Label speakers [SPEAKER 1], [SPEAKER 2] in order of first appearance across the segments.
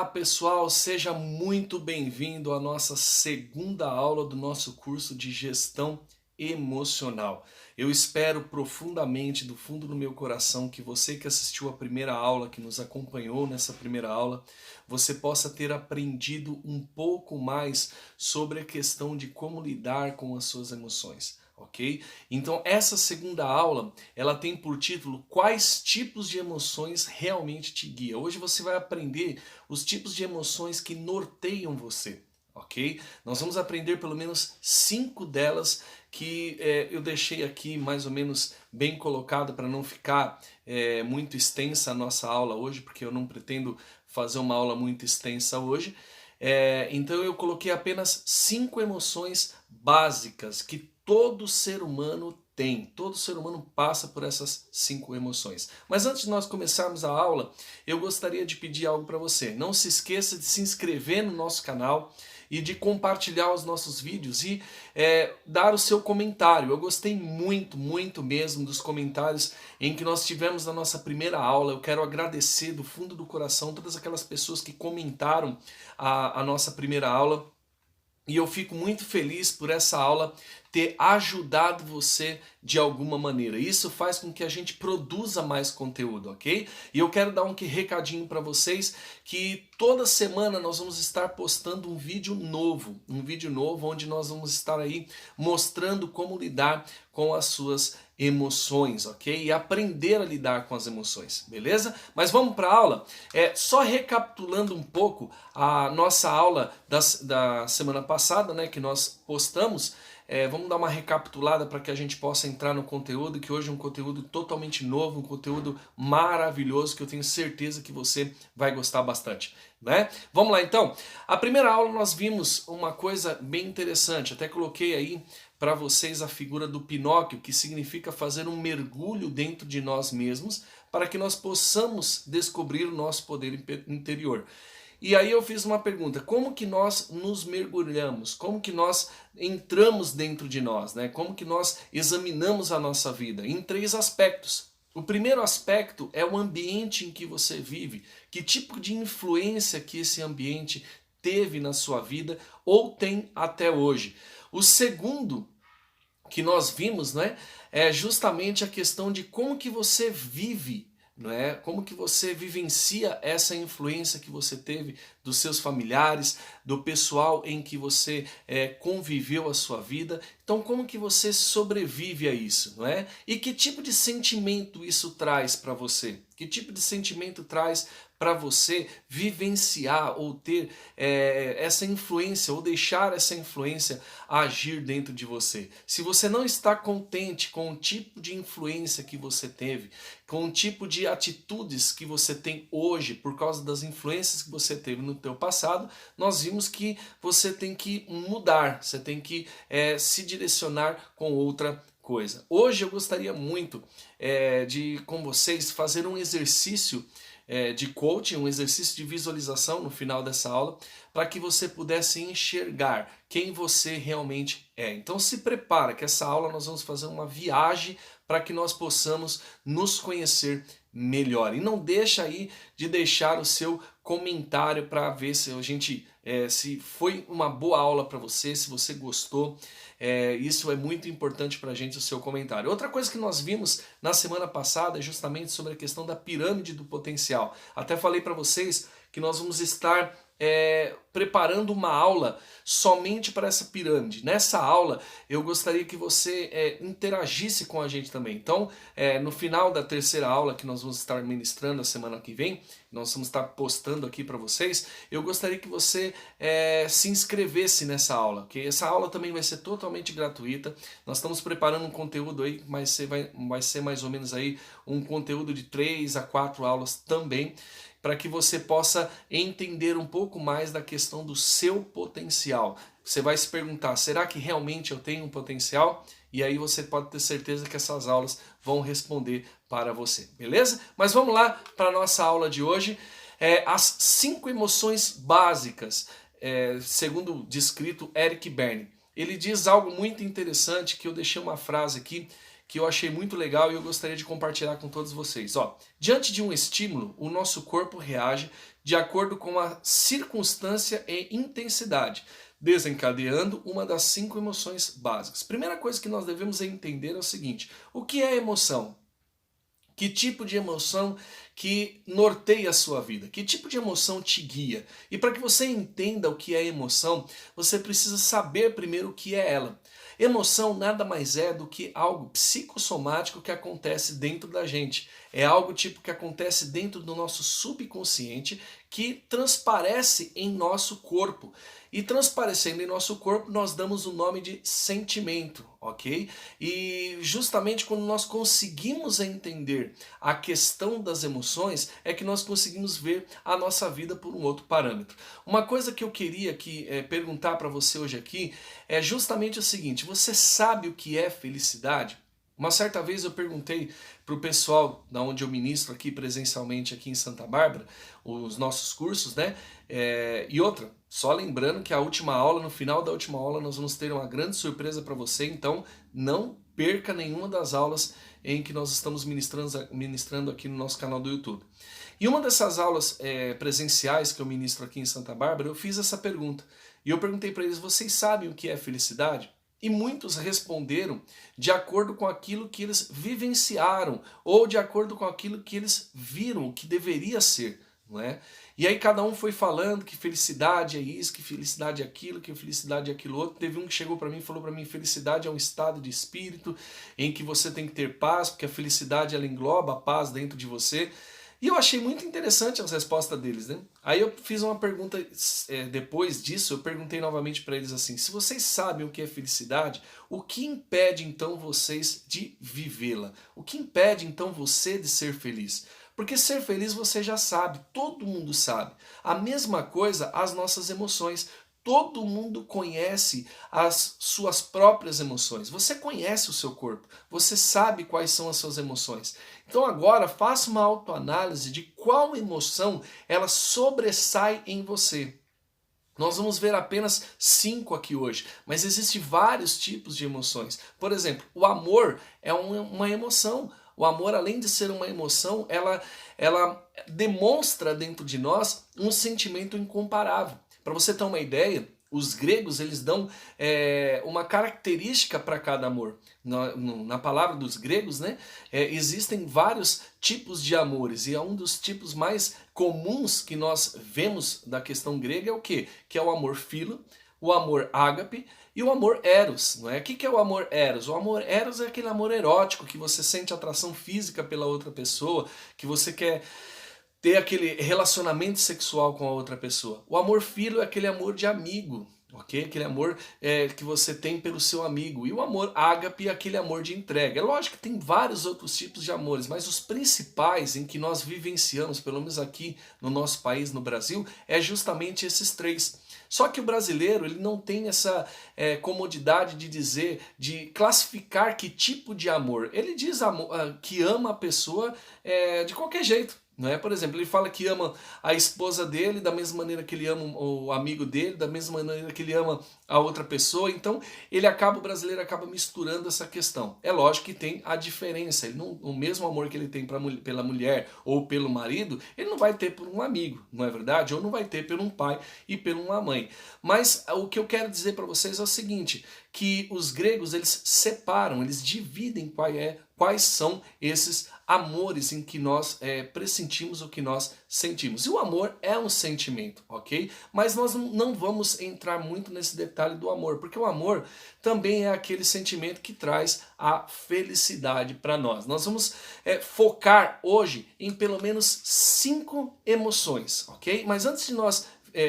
[SPEAKER 1] Olá pessoal, seja muito bem-vindo à nossa segunda aula do nosso curso de gestão emocional. Eu espero profundamente do fundo do meu coração que você que assistiu a primeira aula, que nos acompanhou nessa primeira aula, você possa ter aprendido um pouco mais sobre a questão de como lidar com as suas emoções. Ok? Então essa segunda aula, ela tem por título quais tipos de emoções realmente te guiam. Hoje você vai aprender os tipos de emoções que norteiam você, ok? Nós vamos aprender pelo menos 5 delas que eu deixei aqui mais ou menos bem colocado para não ficar muito extensa a nossa aula hoje, porque eu não pretendo fazer uma aula muito extensa hoje. Então eu coloquei apenas 5 emoções básicas que todo ser humano tem, todo ser humano passa por essas 5 emoções. Mas antes de nós começarmos a aula, eu gostaria de pedir algo para você. Não se esqueça de se inscrever no nosso canal e de compartilhar os nossos vídeos e dar o seu comentário. Eu gostei muito, muito mesmo dos comentários em que nós tivemos na nossa primeira aula. Eu quero agradecer do fundo do coração todas aquelas pessoas que comentaram a nossa primeira aula. E eu fico muito feliz por essa aula ter ajudado você de alguma maneira. Isso faz com que a gente produza mais conteúdo, ok? E eu quero dar um recadinho para vocês que toda semana nós vamos estar postando um vídeo novo onde nós vamos estar aí mostrando como lidar com as suas emoções, ok? E aprender a lidar com as emoções, beleza? Mas vamos para a aula? Só recapitulando um pouco a nossa aula da semana passada, né, que nós postamos. Vamos dar uma recapitulada para que a gente possa entrar no conteúdo, que hoje é um conteúdo totalmente novo, um conteúdo maravilhoso, que eu tenho certeza que você vai gostar bastante, né? Vamos lá então. A primeira aula nós vimos uma coisa bem interessante, até coloquei aí para vocês a figura do Pinóquio, que significa fazer um mergulho dentro de nós mesmos, para que nós possamos descobrir o nosso poder interior. E aí eu fiz uma pergunta, como que nós nos mergulhamos? Como que nós entramos dentro de nós, né? Como que nós examinamos a nossa vida? Em 3 aspectos. O primeiro aspecto é o ambiente em que você vive. Que tipo de influência que esse ambiente teve na sua vida ou tem até hoje. O segundo que nós vimos, né, é justamente a questão de como que você vive, não é? Como que você vivencia essa influência que você teve dos seus familiares, do pessoal em que você conviveu a sua vida. Então como que você sobrevive a isso, não é? E que tipo de sentimento isso traz para você? Que tipo de sentimento traz para você vivenciar ou ter essa influência ou deixar essa influência agir dentro de você? Se você não está contente com o tipo de influência que você teve, com o tipo de atitudes que você tem hoje por causa das influências que você teve no teu passado, nós vimos que você tem que mudar, você tem que se direcionar com outra coisa. Hoje eu gostaria muito de com vocês fazer um exercício de coaching, um exercício de visualização no final dessa aula, para que você pudesse enxergar quem você realmente é. Então se prepara que essa aula nós vamos fazer uma viagem para que nós possamos nos conhecer melhor. E não deixa aí de deixar o seu comentário para ver se a gente se foi uma boa aula para você, se você gostou. Isso é muito importante para a gente, o seu comentário. Outra coisa que nós vimos na semana passada é justamente sobre a questão da pirâmide do potencial. Até falei para vocês que nós vamos estar preparando uma aula somente para essa pirâmide. Nessa aula eu gostaria que você interagisse com a gente também. Então no final da terceira aula que nós vamos estar ministrando a semana que vem, nós vamos estar postando aqui para vocês, eu gostaria que você se inscrevesse nessa aula, ok? Essa aula também vai ser totalmente gratuita. Nós estamos preparando um conteúdo aí, mas vai ser mais ou menos aí um conteúdo de 3 a 4 aulas também, para que você possa entender um pouco mais da questão do seu potencial. Você vai se perguntar, será que realmente eu tenho um potencial? E aí você pode ter certeza que essas aulas vão responder para você, beleza? Mas vamos lá para a nossa aula de hoje. As 5 emoções básicas, segundo descrito Eric Berne. Ele diz algo muito interessante, que eu deixei uma frase aqui, que eu achei muito legal e eu gostaria de compartilhar com todos vocês. Ó, diante de um estímulo, o nosso corpo reage de acordo com a circunstância e intensidade, desencadeando uma das 5 emoções básicas. Primeira coisa que nós devemos entender é o seguinte: o que é emoção? Que tipo de emoção que norteia a sua vida? Que tipo de emoção te guia? E para que você entenda o que é emoção, você precisa saber primeiro o que é ela. Emoção nada mais é do que algo psicossomático que acontece dentro da gente. É algo tipo que acontece dentro do nosso subconsciente que transparece em nosso corpo. E transparecendo em nosso corpo, nós damos o nome de sentimento, ok? E justamente quando nós conseguimos entender a questão das emoções, é que nós conseguimos ver a nossa vida por um outro parâmetro. Uma coisa que eu queria perguntar para você hoje aqui é justamente o seguinte: você sabe o que é felicidade? Uma certa vez eu perguntei para o pessoal da onde eu ministro aqui presencialmente aqui em Santa Bárbara, os nossos cursos, né? E outra, só lembrando que a última aula, no final da última aula, nós vamos ter uma grande surpresa para você, então não perca nenhuma das aulas em que nós estamos ministrando aqui no nosso canal do YouTube. E uma dessas aulas presenciais que eu ministro aqui em Santa Bárbara, eu fiz essa pergunta. E eu perguntei para eles: vocês sabem o que é felicidade? E muitos responderam de acordo com aquilo que eles vivenciaram ou de acordo com aquilo que eles viram que deveria ser, não é? E aí cada um foi falando que felicidade é isso, que felicidade é aquilo, que felicidade é aquilo outro. Teve um que chegou para mim e falou para mim: felicidade é um estado de espírito em que você tem que ter paz, porque a felicidade ela engloba a paz dentro de você. E eu achei muito interessante as respostas deles, né? Aí eu fiz uma pergunta, depois disso, eu perguntei novamente para eles assim: se vocês sabem o que é felicidade, o que impede então vocês de vivê-la? O que impede então você de ser feliz? Porque ser feliz você já sabe, todo mundo sabe. A mesma coisa as nossas emoções. Todo mundo conhece as suas próprias emoções. Você conhece o seu corpo. Você sabe quais são as suas emoções. Então agora faça uma autoanálise de qual emoção ela sobressai em você. Nós vamos ver apenas 5 aqui hoje, mas existem vários tipos de emoções. Por exemplo, o amor é uma emoção. O amor, além de ser uma emoção, ela demonstra dentro de nós um sentimento incomparável. Para você ter uma ideia, os gregos eles dão uma característica para cada amor. Na palavra dos gregos, né, existem vários tipos de amores, e um dos tipos mais comuns que nós vemos da questão grega é o quê? Que é o amor filo, o amor ágape e o amor eros, não é? O que é o amor eros? O amor eros é aquele amor erótico, que você sente atração física pela outra pessoa, que você quer ter aquele relacionamento sexual com a outra pessoa. O amor filo é aquele amor de amigo, ok? Aquele amor que você tem pelo seu amigo. E o amor ágape é aquele amor de entrega. É lógico que tem vários outros tipos de amores, mas os principais em que nós vivenciamos, pelo menos aqui no nosso país, no Brasil, é justamente esses 3. Só que o brasileiro ele não tem essa comodidade de dizer, de classificar que tipo de amor. Ele diz que ama a pessoa de qualquer jeito. Não é? Por exemplo, ele fala que ama a esposa dele da mesma maneira que ele ama o amigo dele, da mesma maneira que ele ama a outra pessoa. Então o brasileiro acaba misturando essa questão. É lógico que tem a diferença. Ele não, o mesmo amor que ele tem pela mulher ou pelo marido, ele não vai ter por um amigo, não é verdade? Ou não vai ter por um pai e por uma mãe. Mas o que eu quero dizer para vocês é o seguinte, que os gregos eles separam, eles dividem quais são esses amores em que nós pressentimos o que nós sentimos. E o amor é um sentimento, ok? Mas nós não vamos entrar muito nesse detalhe do amor, porque o amor também é aquele sentimento que traz a felicidade para nós. Nós vamos focar hoje em pelo menos 5 emoções, ok? Mas antes de nós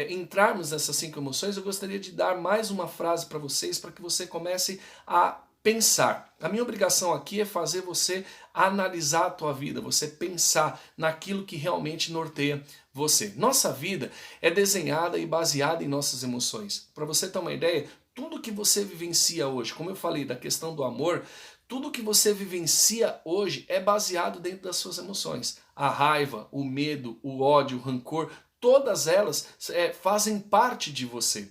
[SPEAKER 1] entrarmos nessas 5 emoções, eu gostaria de dar mais uma frase para vocês, para que você comece a pensar. A minha obrigação aqui é fazer você analisar a tua vida, você pensar naquilo que realmente norteia você. Nossa vida é desenhada e baseada em nossas emoções. Para você ter uma ideia, tudo que você vivencia hoje, como eu falei da questão do amor, tudo que você vivencia hoje é baseado dentro das suas emoções. A raiva, o medo, o ódio, o rancor, todas elas fazem parte de você.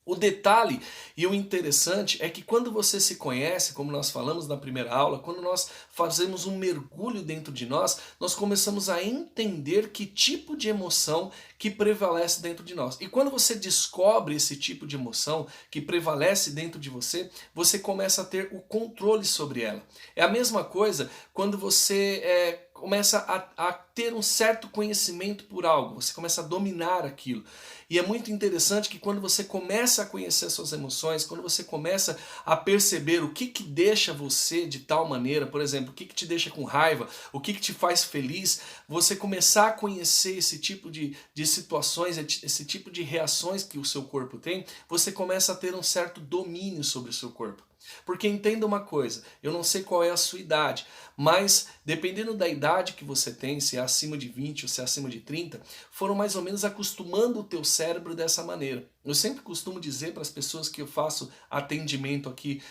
[SPEAKER 1] O detalhe e o interessante é que quando você se conhece, como nós falamos na primeira aula, quando nós fazemos um mergulho dentro de nós, nós começamos a entender que tipo de emoção que prevalece dentro de nós. E quando você descobre esse tipo de emoção que prevalece dentro de você, você começa a ter o controle sobre ela. É a mesma coisa quando você começa a ter um certo conhecimento por algo, você começa a dominar aquilo. E é muito interessante que quando você começa a conhecer suas emoções, quando você começa a perceber o que deixa você de tal maneira, por exemplo, o que te deixa com raiva, o que te faz feliz, você começar a conhecer esse tipo de situações, esse tipo de reações que o seu corpo tem, você começa a ter um certo domínio sobre o seu corpo. Porque entenda uma coisa, eu não sei qual é a sua idade, mas dependendo da idade que você tem, se é acima de 20 ou se é acima de 30, foram mais ou menos acostumando o teu cérebro dessa maneira. Eu sempre costumo dizer para as pessoas que eu faço atendimento aqui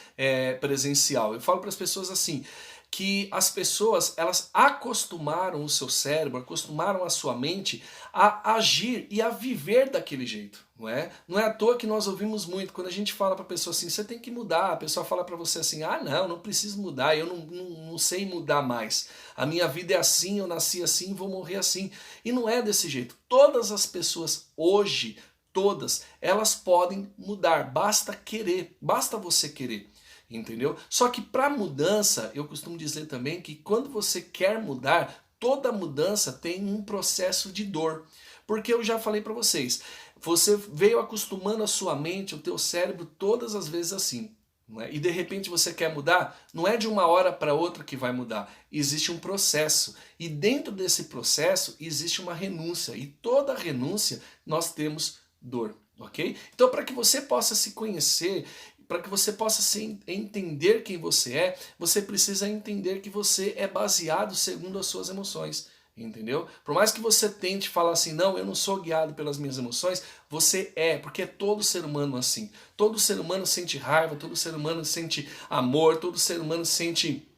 [SPEAKER 1] presencial, eu falo para as pessoas assim, que as pessoas elas acostumaram o seu cérebro, acostumaram a sua mente a agir e a viver daquele jeito, não é? Não é à toa que nós ouvimos muito, quando a gente fala para a pessoa assim, você tem que mudar, a pessoa fala para você assim, ah não preciso mudar, eu não sei mudar mais, a minha vida é assim, eu nasci assim, vou morrer assim, e não é desse jeito. Todas as pessoas hoje, todas, elas podem mudar, basta querer, basta você querer. Entendeu? Só que para mudança, eu costumo dizer também que quando você quer mudar, toda mudança tem um processo de dor. Porque eu já falei para vocês, você veio acostumando a sua mente, o teu cérebro todas as vezes assim. Não é? E de repente você quer mudar, não é de uma hora para outra que vai mudar. Existe um processo. E dentro desse processo existe uma renúncia. E toda renúncia nós temos dor. Ok? Então para que você possa se conhecer, para que você possa entender quem você precisa entender que você é baseado segundo as suas emoções. Entendeu? Por mais que você tente falar assim, não, eu não sou guiado pelas minhas emoções, você é, porque é todo ser humano assim. Todo ser humano sente raiva, todo ser humano sente amor, todo ser humano sente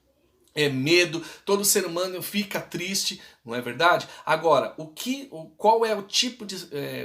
[SPEAKER 1] medo, todo ser humano fica triste, não é verdade? Agora, qual é o tipo de,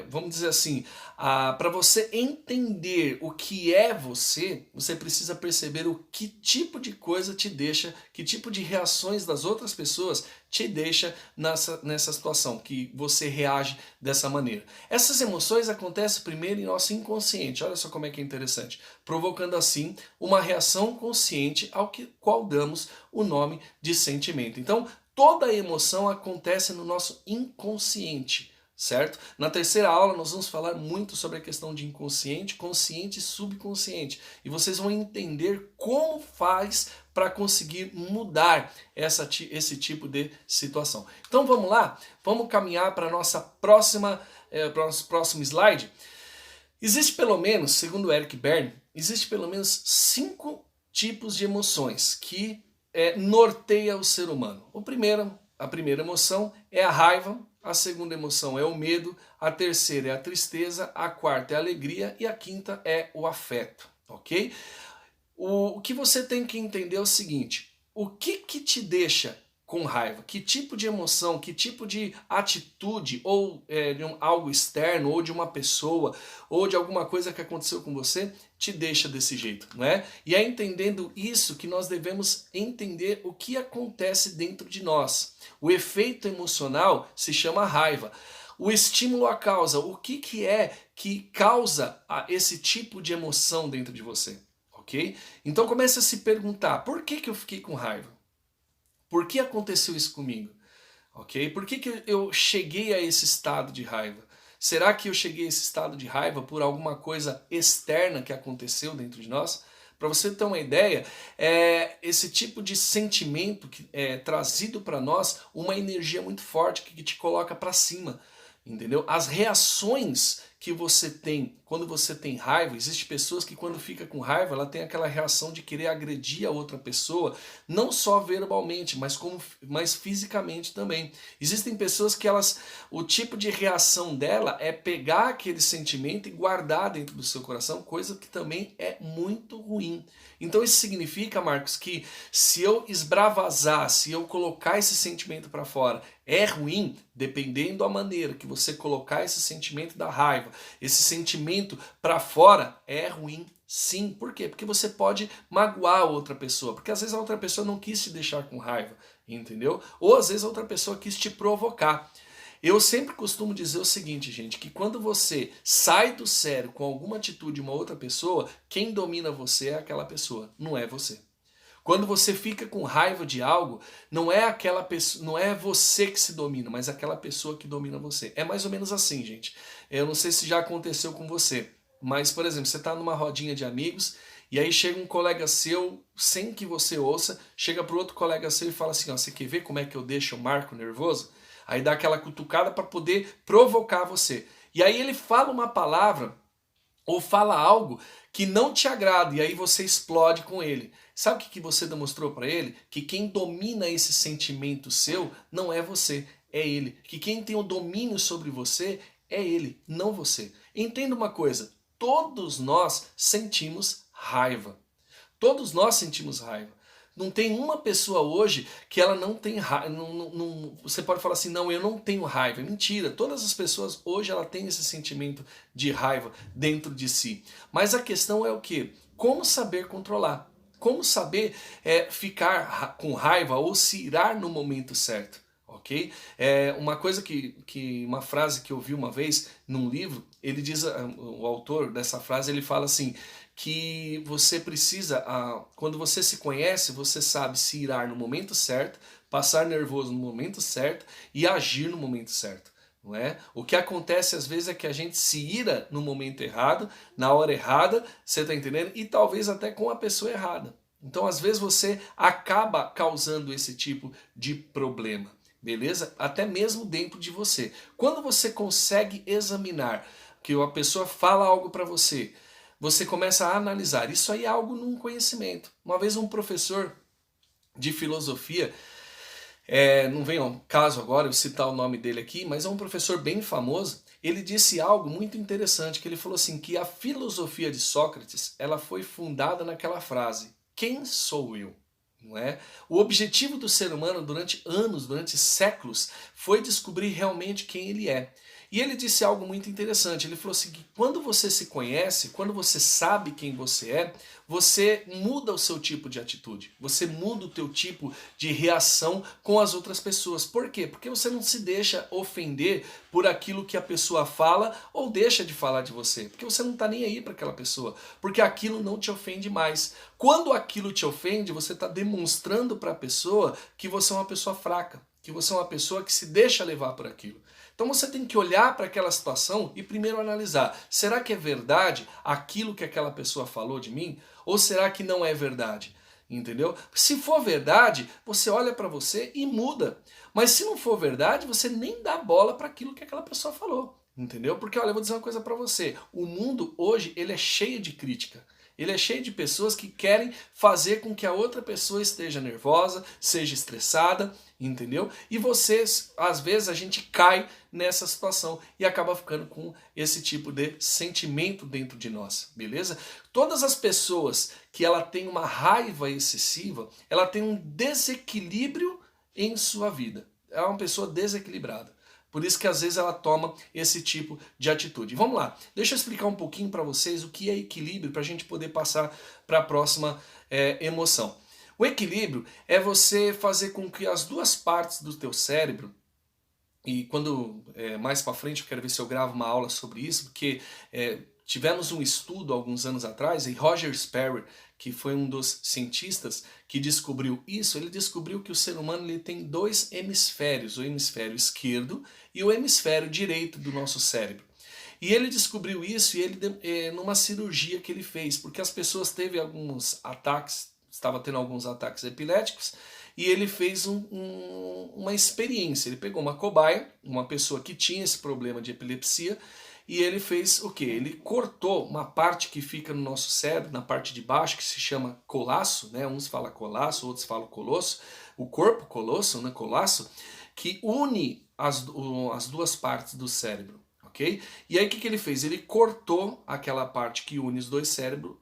[SPEAKER 1] vamos dizer assim, para você entender o que é você, você precisa perceber o que tipo de coisa te deixa, que tipo de reações das outras pessoas te deixa nessa situação, que você reage dessa maneira. Essas emoções acontecem primeiro em nosso inconsciente, olha só como é que é interessante, provocando assim uma reação consciente ao qual damos o nome de sentimento. Então, toda emoção acontece no nosso inconsciente, certo? Na terceira aula nós vamos falar muito sobre a questão de inconsciente, consciente e subconsciente. E vocês vão entender como faz para conseguir mudar esse tipo de situação. Então vamos lá? Vamos caminhar para a nossa para o nosso próximo slide. Existe pelo menos, segundo Eric Berne, existe pelo menos 5 tipos de emoções que norteia o ser humano. A primeira emoção é a raiva, a segunda emoção é o medo, a terceira é a tristeza, a quarta é a alegria e a quinta é o afeto, ok? O que você tem que entender é o seguinte, o que te deixa com raiva? Que tipo de emoção, que tipo de atitude, ou de algo externo, ou de uma pessoa, ou de alguma coisa que aconteceu com você, te deixa desse jeito, não é? E é entendendo isso que nós devemos entender o que acontece dentro de nós. O efeito emocional se chama raiva. O estímulo à causa, o que é que causa esse tipo de emoção dentro de você, ok? Então comece a se perguntar, por que eu fiquei com raiva? Por que aconteceu isso comigo? Ok? Por que eu cheguei a esse estado de raiva? Será que eu cheguei a esse estado de raiva por alguma coisa externa que aconteceu dentro de nós? Para você ter uma ideia, esse tipo de sentimento que é trazido para nós uma energia muito forte que te coloca para cima. Entendeu? As reações que você tem quando você tem raiva, existem pessoas que quando fica com raiva, ela tem aquela reação de querer agredir a outra pessoa, não só verbalmente, mas fisicamente também. Existem pessoas que o tipo de reação dela é pegar aquele sentimento e guardar dentro do seu coração, coisa que também é muito ruim. Então isso significa, Marcos, que se eu esbravazar, se eu colocar esse sentimento para fora, é ruim, dependendo da maneira que você colocar esse sentimento da raiva, raiva, esse sentimento para fora é ruim. Sim, por quê? Porque você pode magoar a outra pessoa, porque às vezes a outra pessoa não quis te deixar com raiva, entendeu? Ou às vezes a outra pessoa quis te provocar. Eu sempre costumo dizer o seguinte, gente, que quando você sai do sério com alguma atitude de uma outra pessoa, quem domina você é aquela pessoa, não é você. Quando você fica com raiva de algo, não é aquela pessoa, não é você que se domina, mas aquela pessoa que domina você. É mais ou menos assim, gente. Eu não sei se já aconteceu com você, mas, por exemplo, você está numa rodinha de amigos e aí chega um colega seu, sem que você ouça, chega para outro colega seu e fala assim, ó, você quer ver como é que eu deixo o Marco nervoso? Aí dá aquela cutucada para poder provocar você. E aí ele fala uma palavra ou fala algo que não te agrada e aí você explode com ele. Sabe o que você demonstrou para ele? Que quem domina esse sentimento seu não é você, é ele. Que quem tem o domínio sobre você é ele, não você. Entenda uma coisa, todos nós sentimos raiva. Todos nós sentimos raiva. Não tem uma pessoa hoje que ela não tem raiva. Você pode falar assim, não, eu não tenho raiva. Mentira, todas as pessoas hoje ela tem esse sentimento de raiva dentro de si. Mas a questão é o quê? Como saber controlar? Como saber ficar com raiva ou se irar no momento certo? Ok? Uma coisa uma frase que eu vi uma vez num livro, ele diz, o autor dessa frase, ele fala assim, que você precisa, quando você se conhece, você sabe se irar no momento certo, passar nervoso no momento certo e agir no momento certo. Não é? O que acontece às vezes é que a gente se ira no momento errado, na hora errada, você está entendendo? E talvez até com a pessoa errada. Então às vezes você acaba causando esse tipo de problema, beleza? Até mesmo dentro de você. Quando você consegue examinar que a pessoa fala algo para você, você começa a analisar. Isso aí é algo num conhecimento. Uma vez um professor de filosofia, não vem ao caso agora eu citar o nome dele aqui, mas é um professor bem famoso, ele disse algo muito interessante, que ele falou assim, que a filosofia de Sócrates, ela foi fundada naquela frase, quem sou eu? Não é? O objetivo do ser humano durante anos, durante séculos, foi descobrir realmente quem ele é. E ele disse algo muito interessante, ele falou assim, que quando você se conhece, quando você sabe quem você é, você muda o seu tipo de atitude, você muda o teu tipo de reação com as outras pessoas. Por quê? Porque você não se deixa ofender por aquilo que a pessoa fala ou deixa de falar de você, porque você não está nem aí para aquela pessoa, porque aquilo não te ofende mais. Quando aquilo te ofende, você está demonstrando para a pessoa que você é uma pessoa fraca, que você é uma pessoa que se deixa levar por aquilo. Então você tem que olhar para aquela situação e primeiro analisar, será que é verdade aquilo que aquela pessoa falou de mim? Ou será que não é verdade? Entendeu? Se for verdade, você olha para você e muda. Mas se não for verdade, você nem dá bola para aquilo que aquela pessoa falou. Entendeu? Porque olha, eu vou dizer uma coisa para você, o mundo hoje ele é cheio de crítica. Ele é cheio de pessoas que querem fazer com que a outra pessoa esteja nervosa, seja estressada, entendeu? E vocês, às vezes, a gente cai nessa situação e acaba ficando com esse tipo de sentimento dentro de nós, beleza? Todas as pessoas que ela tem uma raiva excessiva, ela tem um desequilíbrio em sua vida. É uma pessoa desequilibrada. Por isso que às vezes ela toma esse tipo de atitude. Vamos lá, deixa eu explicar um pouquinho para vocês o que é equilíbrio para a gente poder passar para a próxima emoção. O equilíbrio é você fazer com que as duas partes do teu cérebro, e quando mais para frente eu quero ver se eu gravo uma aula sobre isso, porque tivemos um estudo alguns anos atrás, e Roger Sperry, que foi um dos cientistas que descobriu isso, ele descobriu que o ser humano ele tem dois hemisférios, o hemisfério esquerdo e o hemisfério direito do nosso cérebro. E ele descobriu isso e ele numa cirurgia que ele fez, porque as pessoas teve alguns ataques, estava tendo alguns ataques epiléticos, e ele fez uma experiência. Ele pegou uma cobaia, uma pessoa que tinha esse problema de epilepsia, e ele fez o quê? Ele cortou uma parte que fica no nosso cérebro, na parte de baixo, que se chama colasso, né? Uns falam colasso, outros falam colosso. O corpo colosso, né? Colasso, que une as duas partes do cérebro, ok? E aí o que ele fez? Ele cortou aquela parte que une os dois cérebros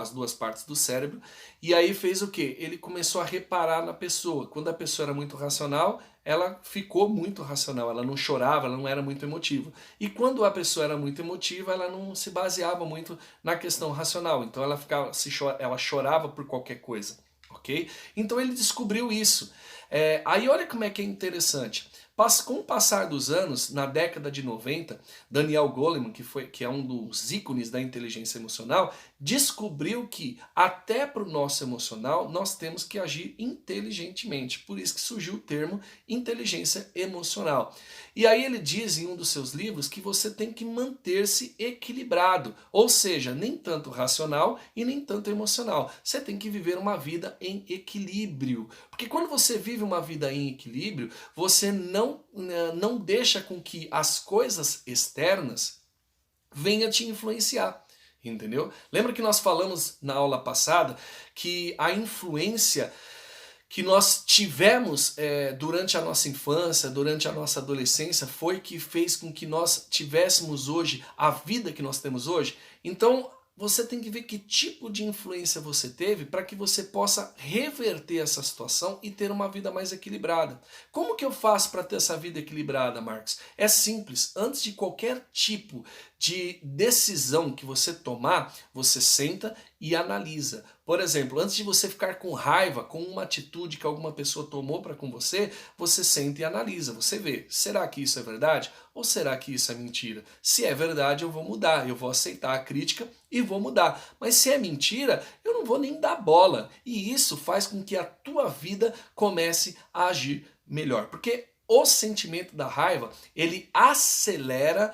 [SPEAKER 1] as duas partes do cérebro, e aí fez o quê? Ele começou a reparar na pessoa. Quando a pessoa era muito racional, ela ficou muito racional, ela não chorava, ela não era muito emotiva. E quando a pessoa era muito emotiva, ela não se baseava muito na questão racional, então ela chorava por qualquer coisa, ok? Então ele descobriu isso. Aí olha como é que é interessante. Com o passar dos anos, na década de 90, Daniel Goleman, que é um dos ícones da inteligência emocional, descobriu que até para o nosso emocional nós temos que agir inteligentemente. Por isso que surgiu o termo inteligência emocional. E aí ele diz em um dos seus livros que você tem que manter-se equilibrado, ou seja, nem tanto racional e nem tanto emocional. Você tem que viver uma vida em equilíbrio. Porque quando você vive uma vida em equilíbrio, você não deixa com que as coisas externas venham te influenciar. Entendeu? Lembra que nós falamos na aula passada que a influência que nós tivemos durante a nossa infância, durante a nossa adolescência, foi que fez com que nós tivéssemos hoje a vida que nós temos hoje? Então, você tem que ver que tipo de influência você teve para que você possa reverter essa situação e ter uma vida mais equilibrada. Como que eu faço para ter essa vida equilibrada, Marcos? É simples. Antes de qualquer tipo de decisão que você tomar, você senta e analisa. Por exemplo, antes de você ficar com raiva com uma atitude que alguma pessoa tomou para com você, você senta e analisa. Você vê, será que isso é verdade? Ou será que isso é mentira? Se é verdade, eu vou mudar, eu vou aceitar a crítica e vou mudar. Mas se é mentira, eu não vou nem dar bola. E isso faz com que a tua vida comece a agir melhor. Porque o sentimento da raiva, ele acelera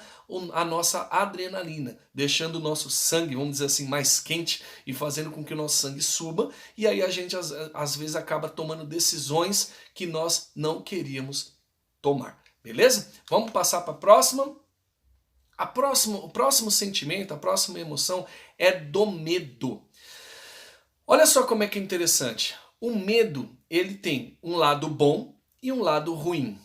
[SPEAKER 1] a nossa adrenalina, deixando o nosso sangue, vamos dizer assim, mais quente e fazendo com que o nosso sangue suba. E aí a gente às vezes acaba tomando decisões que nós não queríamos tomar. Beleza? Vamos passar para a próxima. O próximo sentimento, a próxima emoção é do medo. Olha só como é que é interessante. O medo, ele tem um lado bom e um lado ruim,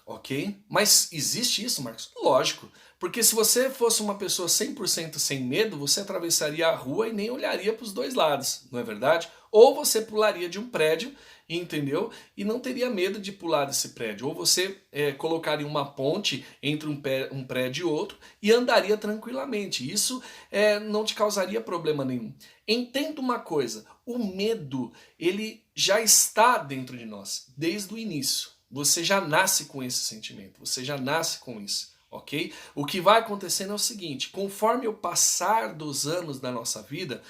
[SPEAKER 1] ok? Mas existe isso, Marcos? Lógico, porque se você fosse uma pessoa 100% sem medo, você atravessaria a rua e nem olharia para os dois lados, não é verdade? Ou você pularia de um prédio, entendeu? E não teria medo de pular desse prédio. Ou você colocaria uma ponte entre um prédio e outro e andaria tranquilamente. Isso não te causaria problema nenhum. Entenda uma coisa, o medo, ele já está dentro de nós, desde o início. Você já nasce com esse sentimento, você já nasce com isso, ok? O que vai acontecendo é o seguinte, conforme o passar dos anos da nossa vida,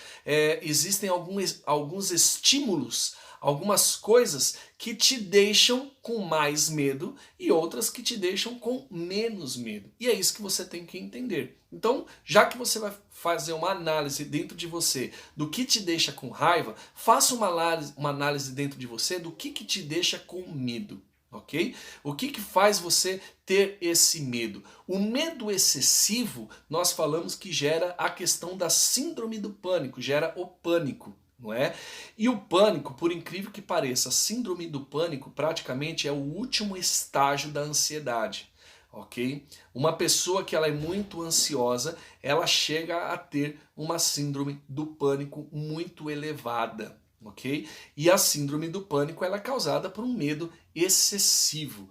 [SPEAKER 1] existem alguns estímulos, algumas coisas que te deixam com mais medo e outras que te deixam com menos medo. E é isso que você tem que entender. Então, já que você vai fazer uma análise dentro de você do que te deixa com raiva, faça uma análise dentro de você do que te deixa com medo. Ok? O que faz você ter esse medo? O medo excessivo, nós falamos que gera a questão da síndrome do pânico, gera o pânico, não é? E o pânico, por incrível que pareça, a síndrome do pânico praticamente é o último estágio da ansiedade, ok? Uma pessoa que ela é muito ansiosa, ela chega a ter uma síndrome do pânico muito elevada. Ok? E a síndrome do pânico ela é causada por um medo excessivo.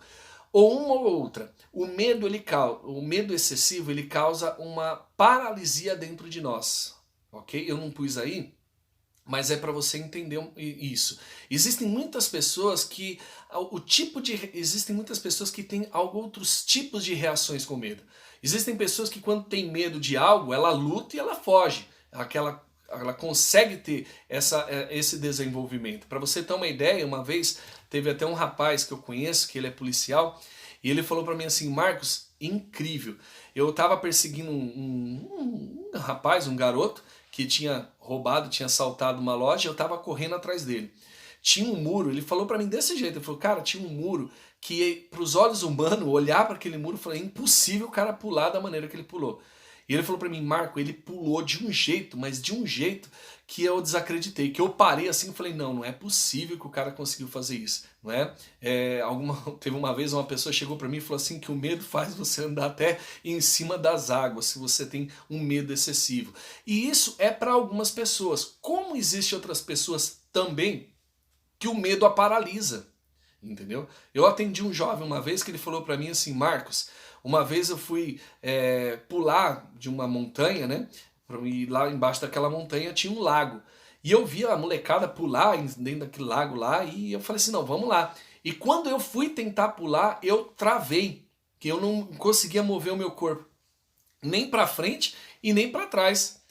[SPEAKER 1] Ou uma ou outra. O medo excessivo ele causa uma paralisia dentro de nós. Ok? Eu não pus aí, mas é para você entender isso. Existem muitas pessoas que existem muitas pessoas que têm outros tipos de reações com medo. Existem pessoas que quando tem medo de algo, ela luta e ela foge. Ela consegue ter esse desenvolvimento. Para você ter uma ideia, uma vez teve até um rapaz que eu conheço, que ele é policial, e ele falou para mim assim, Marcos, incrível, eu estava perseguindo um rapaz, um garoto, que tinha roubado, tinha assaltado uma loja, e eu estava correndo atrás dele. Tinha um muro, ele falou para mim desse jeito, ele falou, cara, tinha um muro que para os olhos humanos, olhar para aquele muro, é impossível o cara pular da maneira que ele pulou. E ele falou para mim, Marco, ele pulou de um jeito, mas de um jeito que eu desacreditei, que eu parei assim e falei, não, não é possível que o cara conseguiu fazer isso, não é? Teve uma vez uma pessoa chegou para mim e falou assim que o medo faz você andar até em cima das águas, se você tem um medo excessivo. E isso é para algumas pessoas. Como existem outras pessoas também que o medo a paralisa, entendeu? Eu atendi um jovem uma vez que ele falou para mim assim, Marcos, uma vez eu fui pular de uma montanha, né? E lá embaixo daquela montanha tinha um lago. E eu vi a molecada pular dentro daquele lago lá e eu falei assim, não, vamos lá. E quando eu fui tentar pular, eu travei, que eu não conseguia mover o meu corpo nem para frente e nem para trás.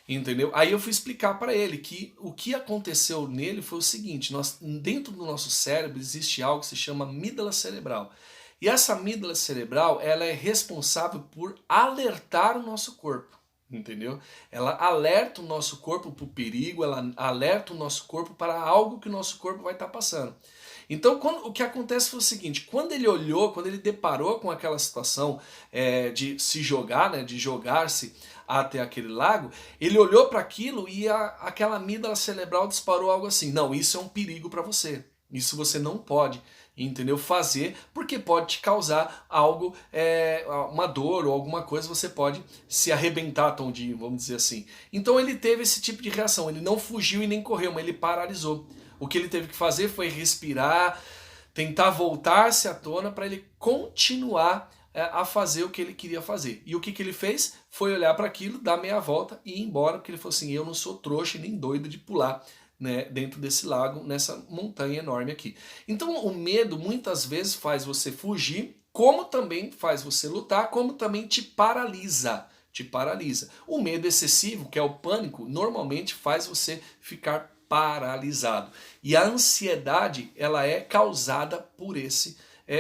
[SPEAKER 1] Entendeu? Aí eu fui explicar para ele que o que aconteceu nele foi o seguinte, dentro do nosso cérebro existe algo que se chama amígdala cerebral. E essa amígdala cerebral, ela é responsável por alertar o nosso corpo, entendeu? Ela alerta o nosso corpo para o perigo, ela alerta o nosso corpo para algo que o nosso corpo vai estar passando. Então, o que acontece foi o seguinte, quando ele olhou, quando ele deparou com aquela situação de se jogar, né, de jogar-se até aquele lago, ele olhou para aquilo e aquela amígdala cerebral disparou algo assim, não, isso é um perigo para você, isso você não pode, entendeu, fazer, porque pode te causar algo, uma dor ou alguma coisa, você pode se arrebentar todinho, vamos dizer assim. Então ele teve esse tipo de reação, ele não fugiu e nem correu, mas ele paralisou. O que ele teve que fazer foi respirar, tentar voltar-se à tona para ele continuar a fazer o que ele queria fazer. E o que ele fez? Foi olhar para aquilo, dar meia volta e ir embora, porque ele falou assim, eu não sou trouxa e nem doido de pular, né, dentro desse lago, nessa montanha enorme aqui. Então o medo muitas vezes faz você fugir, como também faz você lutar, como também te paralisa. Te paralisa. O medo excessivo, que é o pânico, normalmente faz você ficar paralisado. E a ansiedade, ela é causada por esse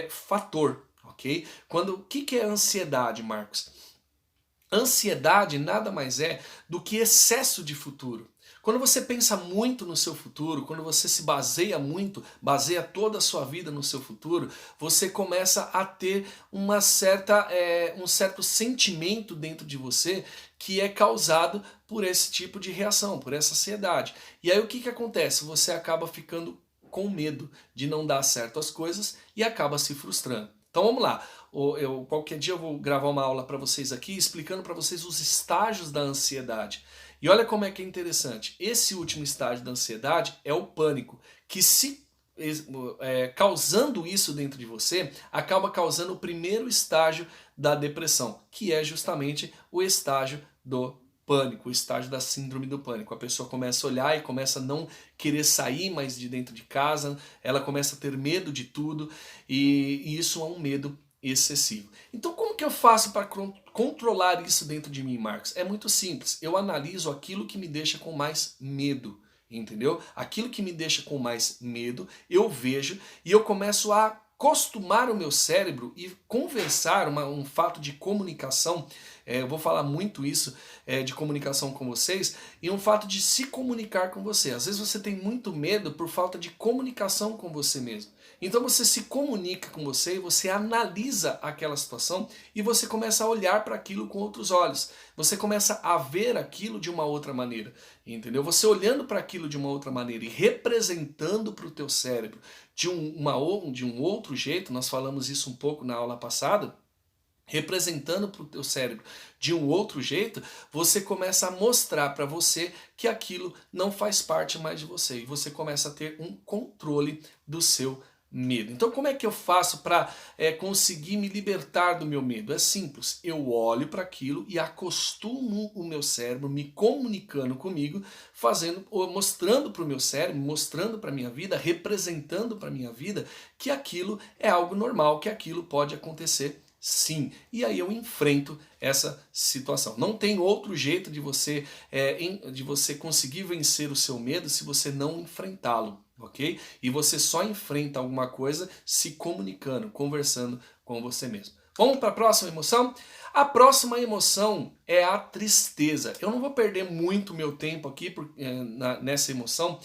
[SPEAKER 1] fator, ok? O que é ansiedade, Marcos? Ansiedade nada mais é do que excesso de futuro. Quando você pensa muito no seu futuro, quando você se baseia muito, baseia toda a sua vida no seu futuro, você começa a ter um certo sentimento dentro de você que é causado por esse tipo de reação, por essa ansiedade. E aí o que acontece? Você acaba ficando com medo de não dar certo as coisas e acaba se frustrando. Então vamos lá, qualquer dia eu vou gravar uma aula para vocês aqui explicando para vocês os estágios da ansiedade. E olha como é que é interessante, esse último estágio da ansiedade é o pânico, que causando isso dentro de você, acaba causando o primeiro estágio da depressão, que é justamente o estágio do pânico, o estágio da síndrome do pânico. A pessoa começa a olhar e começa a não querer sair mais de dentro de casa, ela começa a ter medo de tudo e isso é um medo excessivo. Então como que eu faço para controlar isso dentro de mim, Marcos? É muito simples, eu analiso aquilo que me deixa com mais medo, entendeu? Aquilo que me deixa com mais medo, eu vejo e eu começo a acostumar o meu cérebro e conversar, um fato de comunicação, eu vou falar muito isso de comunicação com vocês, e um fato de se comunicar com você. Às vezes você tem muito medo por falta de comunicação com você mesmo. Então você se comunica com você, você analisa aquela situação e você começa a olhar para aquilo com outros olhos. Você começa a ver aquilo de uma outra maneira, entendeu? Você olhando para aquilo de uma outra maneira e representando para o teu cérebro de um outro jeito, nós falamos isso um pouco na aula passada, representando para o teu cérebro de um outro jeito, você começa a mostrar para você que aquilo não faz parte mais de você e você começa a ter um controle do seu medo. Então como é que eu faço para conseguir me libertar do meu medo? É simples, eu olho para aquilo e acostumo o meu cérebro me comunicando comigo, mostrando para o meu cérebro, mostrando para a minha vida, representando para a minha vida que aquilo é algo normal, que aquilo pode acontecer sim. E aí eu enfrento essa situação. Não tem outro jeito de você conseguir vencer o seu medo se você não enfrentá-lo, ok? E você só enfrenta alguma coisa se comunicando, conversando com você mesmo. Vamos para a próxima emoção? A próxima emoção é a tristeza. Eu não vou perder muito meu tempo aqui nessa emoção,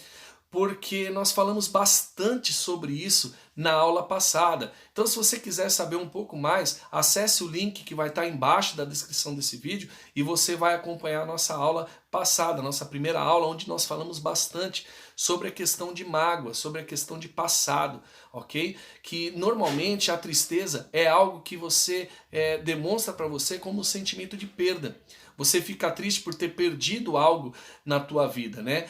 [SPEAKER 1] porque nós falamos bastante sobre isso na aula passada. Então, se você quiser saber um pouco mais, acesse o link que vai estar embaixo da descrição desse vídeo e você vai acompanhar a nossa aula passada, nossa primeira aula, onde nós falamos bastante sobre a questão de mágoa, sobre a questão de passado, ok? Que normalmente a tristeza é algo que você demonstra para você como um sentimento de perda. Você fica triste por ter perdido algo na tua vida, né?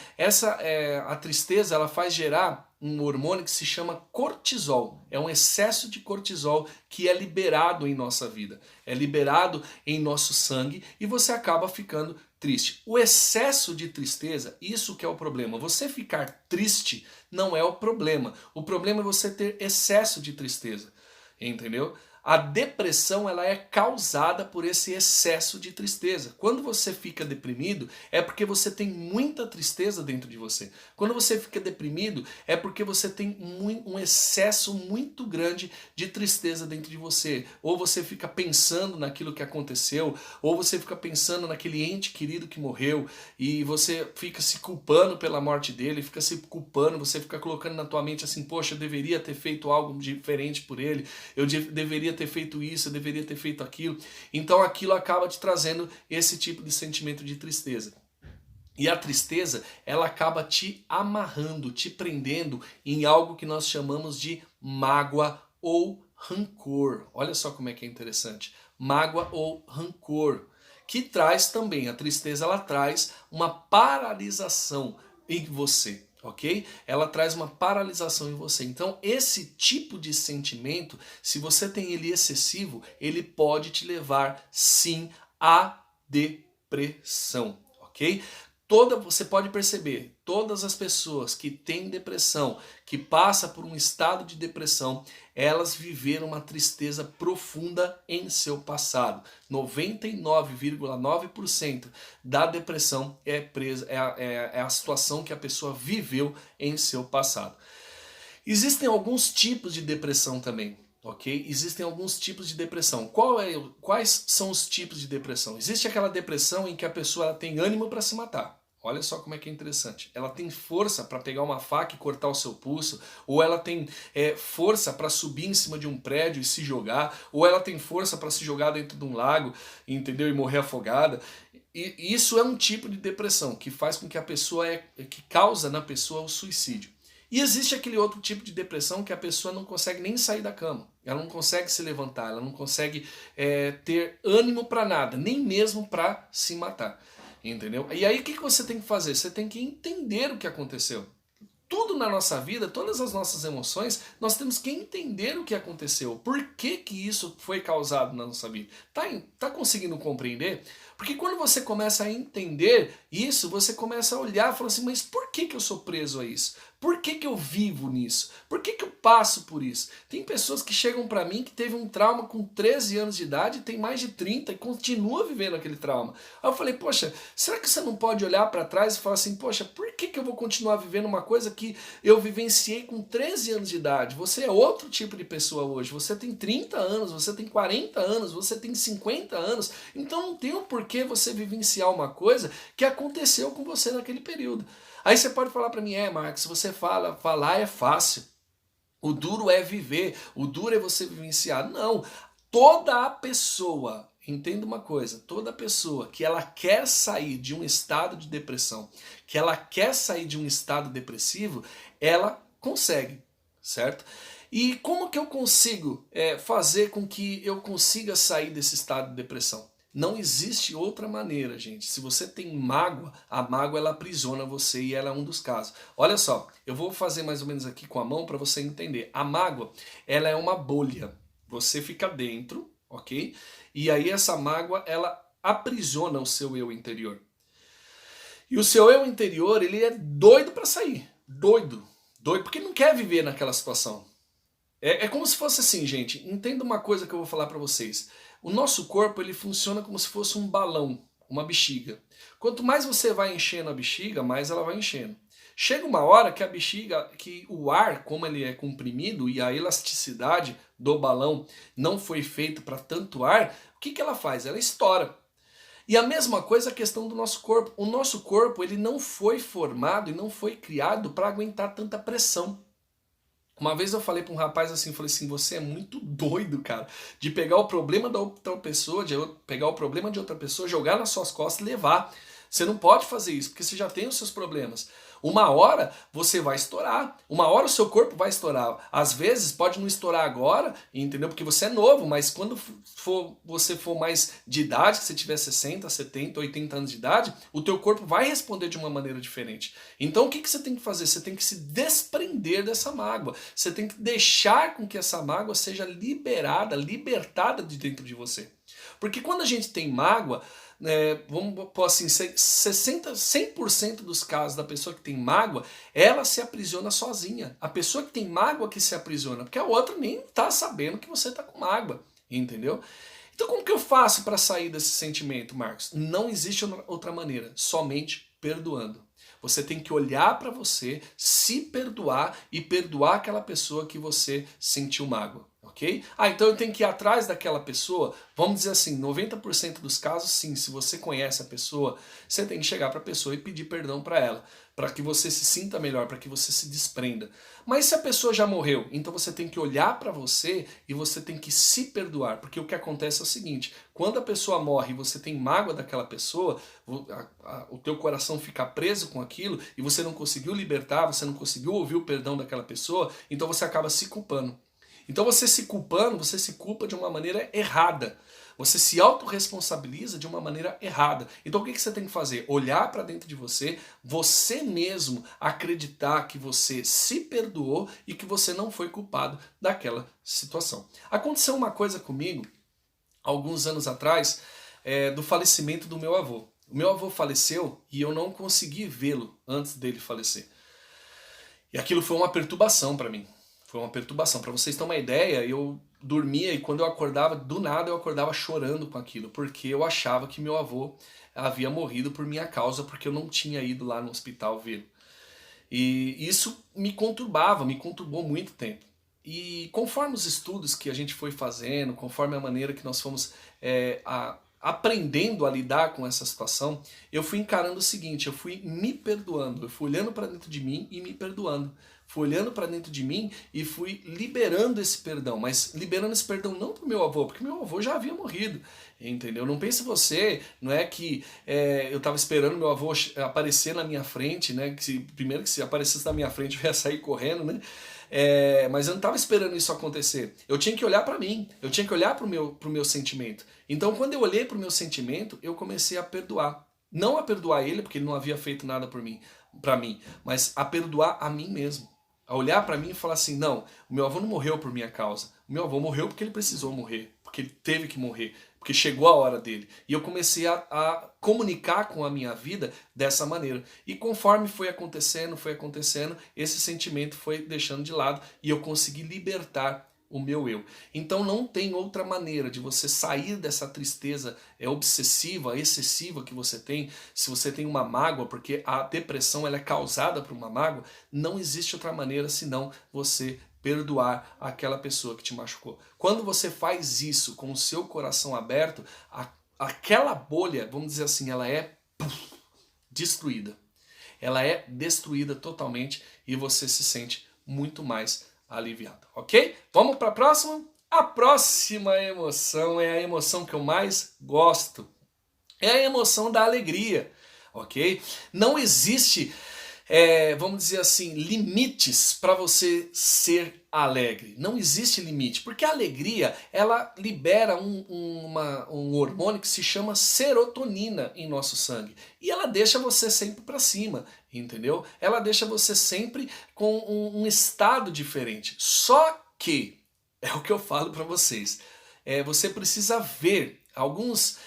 [SPEAKER 1] A tristeza, ela faz gerar um hormônio que se chama cortisol. É um excesso de cortisol que é liberado em nossa vida. É liberado em nosso sangue e você acaba ficando triste. O excesso de tristeza, isso que é o problema. Você ficar triste não é o problema. O problema é você ter excesso de tristeza. Entendeu? A depressão, ela é causada por esse excesso de tristeza. Quando você fica deprimido, é porque você tem muita tristeza dentro de você. Quando você fica deprimido, é porque você tem um excesso muito grande de tristeza dentro de você. Ou você fica pensando naquilo que aconteceu, ou você fica pensando naquele ente querido que morreu, e você fica se culpando pela morte dele, fica se culpando, você fica colocando na tua mente assim, poxa, eu deveria ter feito algo diferente por ele, eu deveria ter feito isso, eu deveria ter feito aquilo. Então aquilo acaba te trazendo esse tipo de sentimento de tristeza. E a tristeza, ela acaba te amarrando, te prendendo em algo que nós chamamos de mágoa ou rancor. Olha só como é que é interessante. Mágoa ou rancor, que traz também, a tristeza, ela traz uma paralisação em você. Ok? Ela traz uma paralisação em você. Então, esse tipo de sentimento, se você tem ele excessivo, ele pode te levar, sim, à depressão. Ok? Você pode perceber, todas as pessoas que têm depressão, que passam por um estado de depressão, elas viveram uma tristeza profunda em seu passado. 99,9% da depressão é a situação que a pessoa viveu em seu passado. Existem alguns tipos de depressão também. Ok? Existem alguns tipos de depressão. Quais são os tipos de depressão? Existe aquela depressão em que a pessoa tem ânimo para se matar. Olha só como é que é interessante. Ela tem força para pegar uma faca e cortar o seu pulso, ou ela tem força para subir em cima de um prédio e se jogar, ou ela tem força para se jogar dentro de um lago, entendeu? E morrer afogada. E isso é um tipo de depressão que faz com que a pessoa que causa na pessoa o suicídio. E existe aquele outro tipo de depressão que a pessoa não consegue nem sair da cama. Ela não consegue se levantar, ela não consegue ter ânimo para nada, nem mesmo para se matar. Entendeu? E aí o que você tem que fazer? Você tem que entender o que aconteceu. Tudo na nossa vida, todas as nossas emoções, nós temos que entender o que aconteceu. Por que que isso foi causado na nossa vida? Tá conseguindo compreender? Porque quando você começa a entender isso, você começa a olhar e falar assim, mas por que que eu sou preso a isso? Por que que eu vivo nisso? Por que que eu passo por isso? Tem pessoas que chegam pra mim que teve um trauma com 13 anos de idade, tem mais de 30 e continua vivendo aquele trauma. Aí eu falei, poxa, será que você não pode olhar pra trás e falar assim, poxa, por que que eu vou continuar vivendo uma coisa que eu vivenciei com 13 anos de idade? Você é outro tipo de pessoa hoje, você tem 30 anos, você tem 40 anos, você tem 50 anos, então não tem o porquê você vivenciar uma coisa que aconteceu com você naquele período. Aí você pode falar para mim, Marcos, você falar é fácil. O duro é viver, o duro é você vivenciar. Não, toda a pessoa, entenda uma coisa, toda pessoa que ela quer sair de um estado de depressão, que ela quer sair de um estado depressivo, ela consegue, certo? E como que eu consigo fazer com que eu consiga sair desse estado de depressão? Não existe outra maneira, gente. Se você tem mágoa, a mágoa ela aprisiona você e ela é um dos casos. Olha só, eu vou fazer mais ou menos aqui com a mão para você entender. A mágoa, ela é uma bolha. Você fica dentro, ok? E aí essa mágoa, ela aprisiona o seu eu interior. E o seu eu interior, ele é doido para sair. Doido. Doido, porque não quer viver naquela situação. É como se fosse assim, gente. Entenda uma coisa que eu vou falar para vocês. O nosso corpo, ele funciona como se fosse um balão, uma bexiga. Quanto mais você vai enchendo a bexiga, mais ela vai enchendo. Chega uma hora que a bexiga, que o ar, como ele é comprimido e a elasticidade do balão não foi feito para tanto ar, o que ela faz? Ela estoura. E a mesma coisa a questão do nosso corpo. O nosso corpo, ele não foi formado e não foi criado para aguentar tanta pressão. Uma vez eu falei para um rapaz assim, falei assim, você é muito doido, cara, de pegar o problema da outra pessoa, de pegar o problema de outra pessoa, jogar nas suas costas e levar. Você não pode fazer isso, porque você já tem os seus problemas. Uma hora você vai estourar, uma hora o seu corpo vai estourar. Às vezes pode não estourar agora, entendeu? Porque você é novo, mas quando você for mais de idade, que você tiver 60, 70, 80 anos de idade, o teu corpo vai responder de uma maneira diferente. Então o que você tem que fazer? Você tem que se desprender dessa mágoa. Você tem que deixar com que essa mágoa seja liberada, libertada de dentro de você. Porque quando a gente tem mágoa, vamos pôr assim, 100% dos casos da pessoa que tem mágoa, ela se aprisiona sozinha. A pessoa que tem mágoa que se aprisiona, porque a outra nem está sabendo que você está com mágoa, entendeu? Então como que eu faço para sair desse sentimento, Marcos? Não existe outra maneira, somente perdoando. Você tem que olhar para você, se perdoar e perdoar aquela pessoa que você sentiu mágoa, ok? Então eu tenho que ir atrás daquela pessoa, vamos dizer assim, 90% dos casos sim, se você conhece a pessoa, você tem que chegar para a pessoa e pedir perdão para ela, para que você se sinta melhor, para que você se desprenda. Mas se a pessoa já morreu, então você tem que olhar para você e você tem que se perdoar, porque o que acontece é o seguinte, quando a pessoa morre e você tem mágoa daquela pessoa, o teu coração fica preso com aquilo e você não conseguiu libertar, você não conseguiu ouvir o perdão daquela pessoa, então você acaba se culpando. Então você se culpando, você se culpa de uma maneira errada. Você se autorresponsabiliza de uma maneira errada. Então o que você tem que fazer? Olhar para dentro de você, você mesmo acreditar que você se perdoou e que você não foi culpado daquela situação. Aconteceu uma coisa comigo, alguns anos atrás, do falecimento do meu avô. O meu avô faleceu e eu não consegui vê-lo antes dele falecer. E aquilo foi uma perturbação para mim. Foi uma perturbação. Para vocês terem uma ideia, eu dormia e quando eu acordava, do nada eu acordava chorando com aquilo, porque eu achava que meu avô havia morrido por minha causa, porque eu não tinha ido lá no hospital vê-lo. E isso me conturbou muito tempo. E conforme os estudos que a gente foi fazendo, conforme a maneira que nós fomos aprendendo a lidar com essa situação, eu fui encarando o seguinte, eu fui me perdoando, eu fui olhando para dentro de mim e me perdoando. Fui olhando para dentro de mim e fui liberando esse perdão, mas liberando esse perdão não pro meu avô, porque meu avô já havia morrido, entendeu? Não pense você, não é que eu estava esperando meu avô aparecer na minha frente, né? Primeiro que se aparecesse na minha frente eu ia sair correndo, né? Mas eu não estava esperando isso acontecer. Eu tinha que olhar para mim, eu tinha que olhar pro meu sentimento. Então quando eu olhei pro meu sentimento, eu comecei a perdoar. Não a perdoar ele, porque ele não havia feito nada por mim, para mim, mas a perdoar a mim mesmo. A olhar para mim e falar assim, não, o meu avô não morreu por minha causa. O meu avô morreu porque ele precisou morrer, porque ele teve que morrer, porque chegou a hora dele. E eu comecei a comunicar com a minha vida dessa maneira. E conforme foi acontecendo, esse sentimento foi deixando de lado e eu consegui libertar o meu eu. Então não tem outra maneira de você sair dessa tristeza obsessiva, excessiva que você tem, se você tem uma mágoa, porque a depressão ela é causada por uma mágoa, não existe outra maneira senão você perdoar aquela pessoa que te machucou. Quando você faz isso com o seu coração aberto, aquela bolha, vamos dizer assim, ela é destruída. Ela é destruída totalmente e você se sente muito mais aliviado, ok? Vamos para a próxima? A próxima emoção é a emoção que eu mais gosto. É a emoção da alegria, ok? Não existe, vamos dizer assim, limites para você ser alegre. Não existe limite, porque a alegria, ela libera um hormônio que se chama serotonina em nosso sangue. E ela deixa você sempre para cima, entendeu? Ela deixa você sempre com um estado diferente. Só que, é o que eu falo para vocês, você precisa ver alguns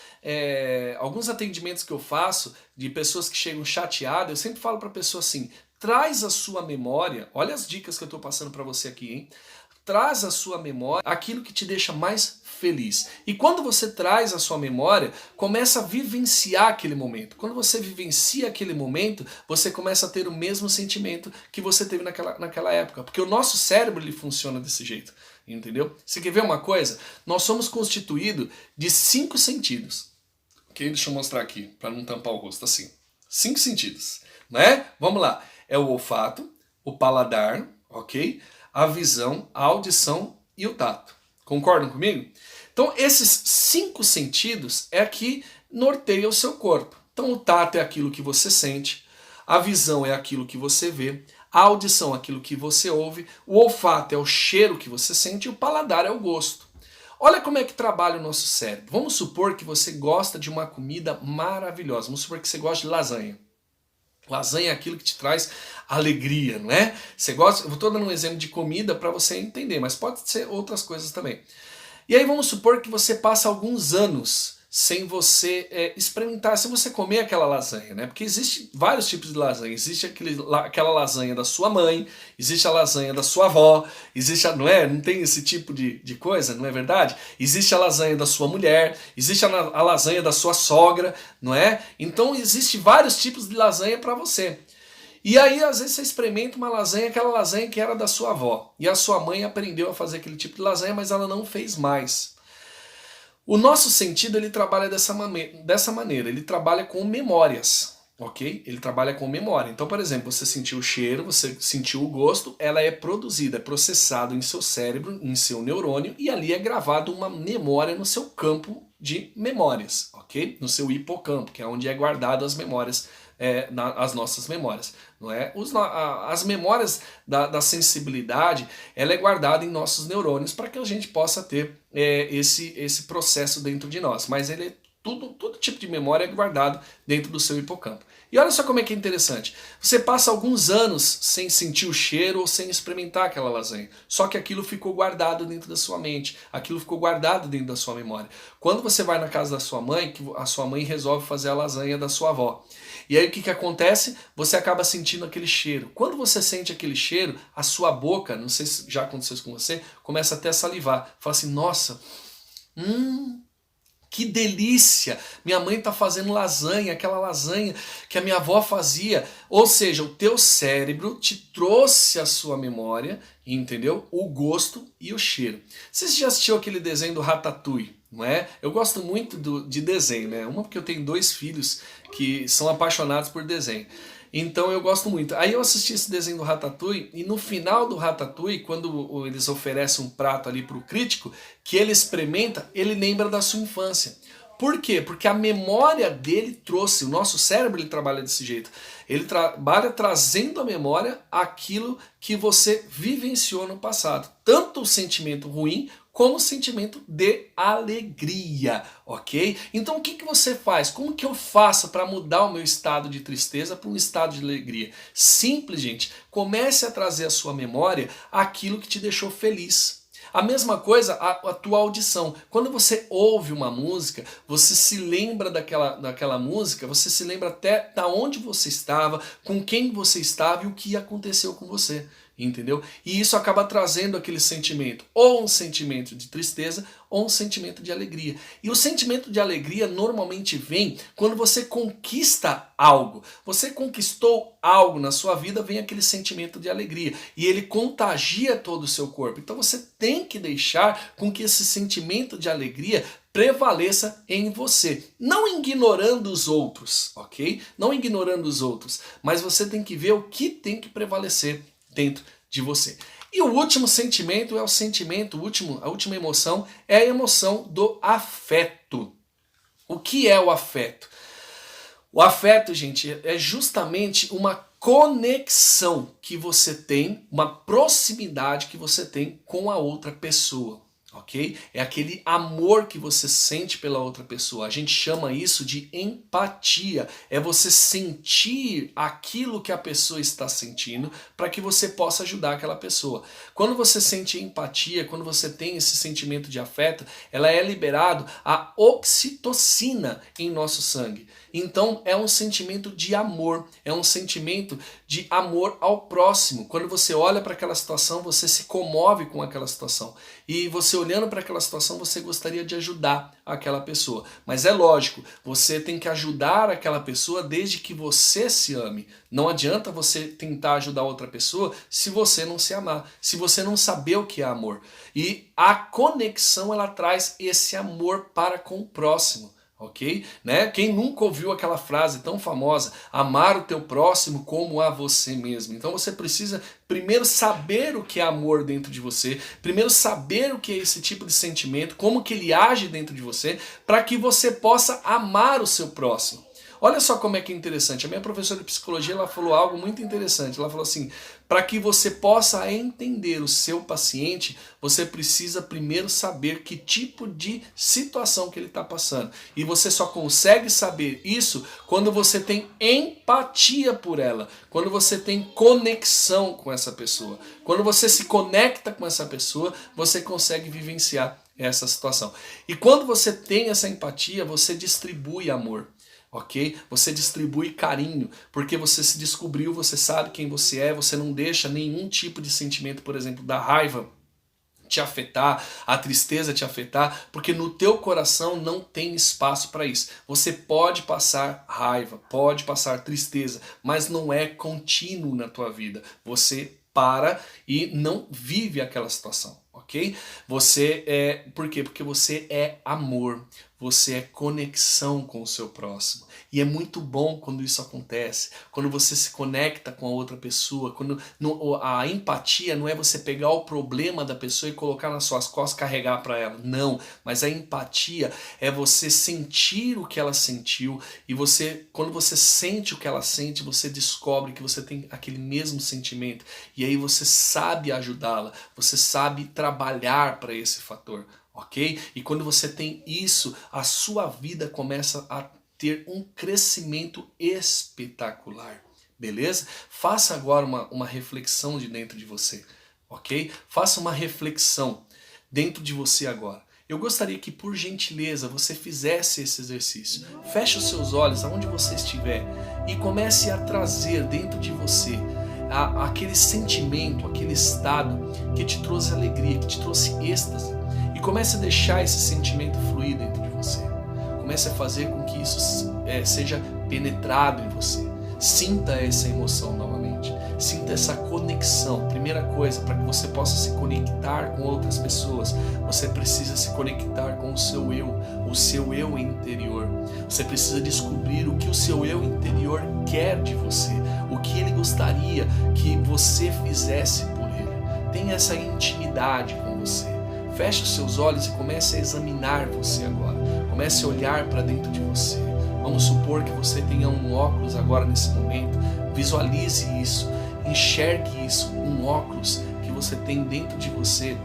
[SPEAKER 1] atendimentos que eu faço de pessoas que chegam chateadas, eu sempre falo para a pessoa assim, traz a sua memória, olha as dicas que eu estou passando para você aqui, hein? Traz a sua memória aquilo que te deixa mais feliz. E quando você traz a sua memória, começa a vivenciar aquele momento. Quando você vivencia aquele momento, você começa a ter o mesmo sentimento que você teve naquela época. Porque o nosso cérebro ele funciona desse jeito, entendeu? Você quer ver uma coisa? Nós somos constituídos de 5 sentidos. ok? Deixa eu mostrar aqui, para não tampar o rosto, assim. 5 sentidos, né? Vamos lá. É o olfato, o paladar, ok? A visão, a audição e o tato. Concordam comigo? Então, esses 5 sentidos é que norteia o seu corpo. Então, o tato é aquilo que você sente, a visão é aquilo que você vê, a audição é aquilo que você ouve, o olfato é o cheiro que você sente e o paladar é o gosto. Olha como é que trabalha o nosso cérebro. Vamos supor que você gosta de uma comida maravilhosa. Vamos supor que você gosta de lasanha. Lasanha é aquilo que te traz alegria, não é? Você gosta? Eu estou dando um exemplo de comida para você entender, mas pode ser outras coisas também. E aí vamos supor que você passa alguns anos sem você experimentar, sem você comer aquela lasanha, né? Porque existe vários tipos de lasanha. Existe aquela lasanha da sua mãe, existe a lasanha da sua avó, existe não é? Não tem esse tipo de coisa, não é verdade? Existe a lasanha da sua mulher, existe a lasanha da sua sogra, não é? Então existe vários tipos de lasanha para você. E aí, às vezes, você experimenta uma lasanha, aquela lasanha que era da sua avó. E a sua mãe aprendeu a fazer aquele tipo de lasanha, mas ela não fez mais. O nosso sentido, ele trabalha dessa maneira. Ele trabalha com memórias, ok? Ele trabalha com memória. Então, por exemplo, você sentiu o cheiro, você sentiu o gosto, ela é produzida, é processado em seu cérebro, em seu neurônio, e ali é gravado uma memória no seu campo de memórias, ok? No seu hipocampo, que é onde é guardado as memórias, as nossas memórias, não é? As memórias da sensibilidade, ela é guardada em nossos neurônios para que a gente possa ter esse processo dentro de nós, mas ele é todo tipo de memória é guardado dentro do seu hipocampo. E olha só como é que é interessante. Você passa alguns anos sem sentir o cheiro ou sem experimentar aquela lasanha. Só que aquilo ficou guardado dentro da sua mente. Aquilo ficou guardado dentro da sua memória. Quando você vai na casa da sua mãe, que a sua mãe resolve fazer a lasanha da sua avó. E aí o que acontece? Você acaba sentindo aquele cheiro. Quando você sente aquele cheiro, a sua boca, não sei se já aconteceu isso com você, começa até a salivar. Fala assim, nossa, que delícia! Minha mãe está fazendo lasanha, aquela lasanha que a minha avó fazia. Ou seja, o teu cérebro te trouxe a sua memória, entendeu? O gosto e o cheiro. Você já assistiu aquele desenho do Ratatouille, não é? Eu gosto muito de desenho, né? Uma porque eu tenho 2 filhos que são apaixonados por desenho. Então eu gosto muito. Aí eu assisti esse desenho do Ratatouille e no final do Ratatouille, quando eles oferecem um prato ali para o crítico, que ele experimenta, ele lembra da sua infância. Por quê? Porque a memória dele trouxe, o nosso cérebro ele trabalha desse jeito. Ele trabalha trazendo à memória aquilo que você vivenciou no passado. Tanto o sentimento ruim como o sentimento de alegria, ok? Então o que você faz? Como que eu faço para mudar o meu estado de tristeza para um estado de alegria? Simples, gente. Comece a trazer à sua memória aquilo que te deixou feliz. A mesma coisa a tua audição. Quando você ouve uma música, você se lembra daquela música, você se lembra até da onde você estava, com quem você estava e o que aconteceu com você. Entendeu? E isso acaba trazendo aquele sentimento, ou um sentimento de tristeza, ou um sentimento de alegria. E o sentimento de alegria normalmente vem quando você conquista algo. Você conquistou algo na sua vida, vem aquele sentimento de alegria. E ele contagia todo o seu corpo. Então você tem que deixar com que esse sentimento de alegria prevaleça em você. Não ignorando os outros, ok? Não ignorando os outros. Mas você tem que ver o que tem que prevalecer dentro de você. E o último sentimento é o sentimento, a última emoção é a emoção do afeto. O que é o afeto? O afeto, gente, é justamente uma conexão que você tem, uma proximidade que você tem com a outra pessoa. Ok? É aquele amor que você sente pela outra pessoa. A gente chama isso de empatia. É você sentir aquilo que a pessoa está sentindo para que você possa ajudar aquela pessoa. Quando você sente empatia, quando você tem esse sentimento de afeto, ela é liberado a oxitocina em nosso sangue. Então é um sentimento de amor, é um sentimento de amor ao próximo. Quando você olha para aquela situação, você se comove com aquela situação. E você olhando para aquela situação, você gostaria de ajudar aquela pessoa. Mas é lógico, você tem que ajudar aquela pessoa desde que você se ame. Não adianta você tentar ajudar outra pessoa se você não se amar, se você não saber o que é amor. E a conexão, ela traz esse amor para com o próximo. ok? Né? Quem nunca ouviu aquela frase tão famosa, amar o teu próximo como a você mesmo? Então você precisa primeiro saber o que é amor dentro de você, primeiro saber o que é esse tipo de sentimento, como que ele age dentro de você, para que você possa amar o seu próximo. Olha só como é que é interessante. A minha professora de psicologia, ela falou algo muito interessante. Ela falou assim, para que você possa entender o seu paciente, você precisa primeiro saber que tipo de situação que ele está passando. E você só consegue saber isso quando você tem empatia por ela, quando você tem conexão com essa pessoa. Quando você se conecta com essa pessoa, você consegue vivenciar essa situação. E quando você tem essa empatia, você distribui amor. Ok? Você distribui carinho, porque você se descobriu, você sabe quem você é, você não deixa nenhum tipo de sentimento, por exemplo, da raiva te afetar, a tristeza te afetar, porque no teu coração não tem espaço para isso. Você pode passar raiva, pode passar tristeza, mas não é contínuo na tua vida. Você para e não vive aquela situação, ok? Por quê? Porque você é amor, você é conexão com o seu próximo. E é muito bom quando isso acontece, quando você se conecta com a outra pessoa, quando a empatia não é você pegar o problema da pessoa e colocar nas suas costas, carregar para ela. Não, mas a empatia é você sentir o que ela sentiu e quando você sente o que ela sente, você descobre que você tem aquele mesmo sentimento e aí você sabe ajudá-la, você sabe trabalhar para esse fator. Ok? E quando você tem isso, a sua vida começa a ter um crescimento espetacular. Beleza? Faça agora uma reflexão de dentro de você. Ok? Faça uma reflexão dentro de você agora. Eu gostaria que, por gentileza, você fizesse esse exercício. Feche os seus olhos aonde você estiver e comece a trazer dentro de você aquele sentimento, aquele estado que te trouxe alegria, que te trouxe êxtase. E comece a deixar esse sentimento fluir dentro de você. Comece a fazer com que isso seja penetrado em você. Sinta essa emoção novamente. Sinta essa conexão. Primeira coisa, para que você possa se conectar com outras pessoas, você precisa se conectar com o seu eu interior. Você precisa descobrir o que o seu eu interior quer de você, o que ele gostaria que você fizesse por ele. Tenha essa intimidade com você. Feche os seus olhos e comece a examinar você agora. Comece a olhar para dentro de você. Vamos supor que você tenha um óculos agora nesse momento. Visualize isso, enxergue isso, um óculos que você tem dentro de você,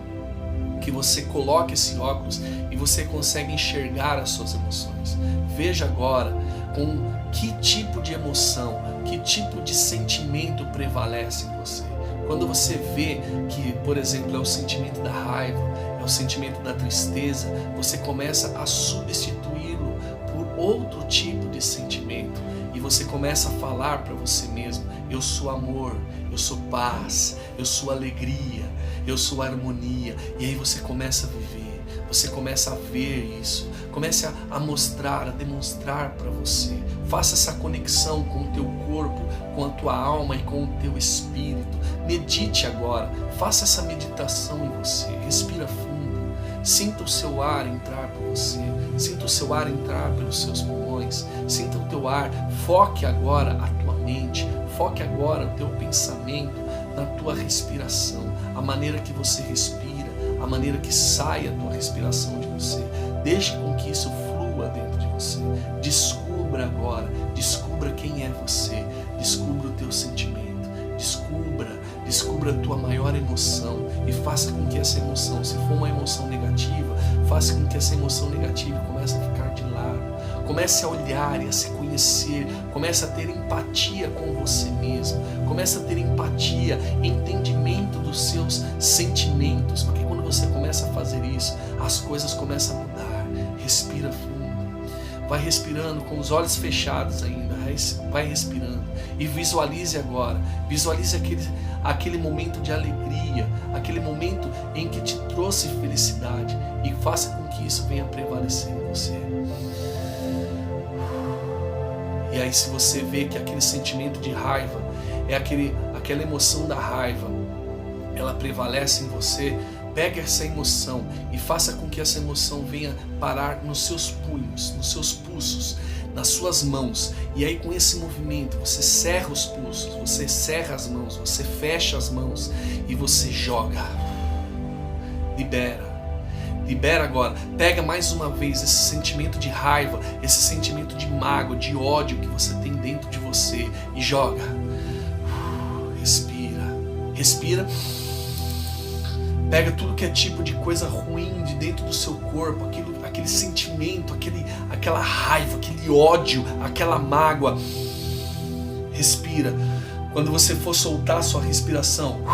[SPEAKER 1] que você coloque esse óculos e você consegue enxergar as suas emoções. Veja agora com que tipo de emoção, que tipo de sentimento prevalece em você. Quando você vê que, por exemplo, é o sentimento da raiva, é o sentimento da tristeza, você começa a substituí-lo por outro tipo de sentimento. E você começa a falar para você mesmo, eu sou amor, eu sou paz, eu sou alegria, eu sou harmonia. E aí você começa a viver, você começa a ver isso, comece a mostrar, a demonstrar para você. Faça essa conexão com o teu corpo, com a tua alma e com o teu espírito. Medite agora, faça essa meditação em você, respira fundo, sinta o seu ar entrar por você, sinta o seu ar entrar pelos seus pulmões, sinta o teu ar, foque agora a tua mente, foque agora o teu pensamento na tua respiração, a maneira que você respira, a maneira que sai a tua respiração de você. Deixe com que isso flua dentro de você. Descubra agora, descubra quem é você, descubra o teu sentimento, descubra a tua maior emoção e faça com que essa emoção, se for uma emoção negativa, faça com que essa emoção negativa comece a ficar de lado. Comece a olhar e a se conhecer, comece a ter empatia com você mesmo, comece a ter empatia, entendimento dos seus sentimentos, porque quando você começa a fazer isso, as coisas começam a mudar. Respira fundo, vai respirando com os olhos fechados ainda, vai respirando e visualize agora, visualize aquele momento de alegria, aquele momento em que te trouxe felicidade e faça com que isso venha prevalecer em você. E aí, se você vê que aquele sentimento de raiva é aquela emoção da raiva, é ela prevalece em você, pega essa emoção e faça com que essa emoção venha parar nos seus punhos, nos seus pulsos, nas suas mãos. E aí com esse movimento você cerra os pulsos, você cerra as mãos, você fecha as mãos e você joga. Libera. Libera agora. Pega mais uma vez esse sentimento de raiva, esse sentimento de mágoa, de ódio que você tem dentro de você e joga. Respira. Respira. Pega tudo que é tipo de coisa ruim de dentro do seu corpo, aquele sentimento, aquela raiva, aquele ódio, aquela mágoa. Respira. Quando você for soltar a sua respiração,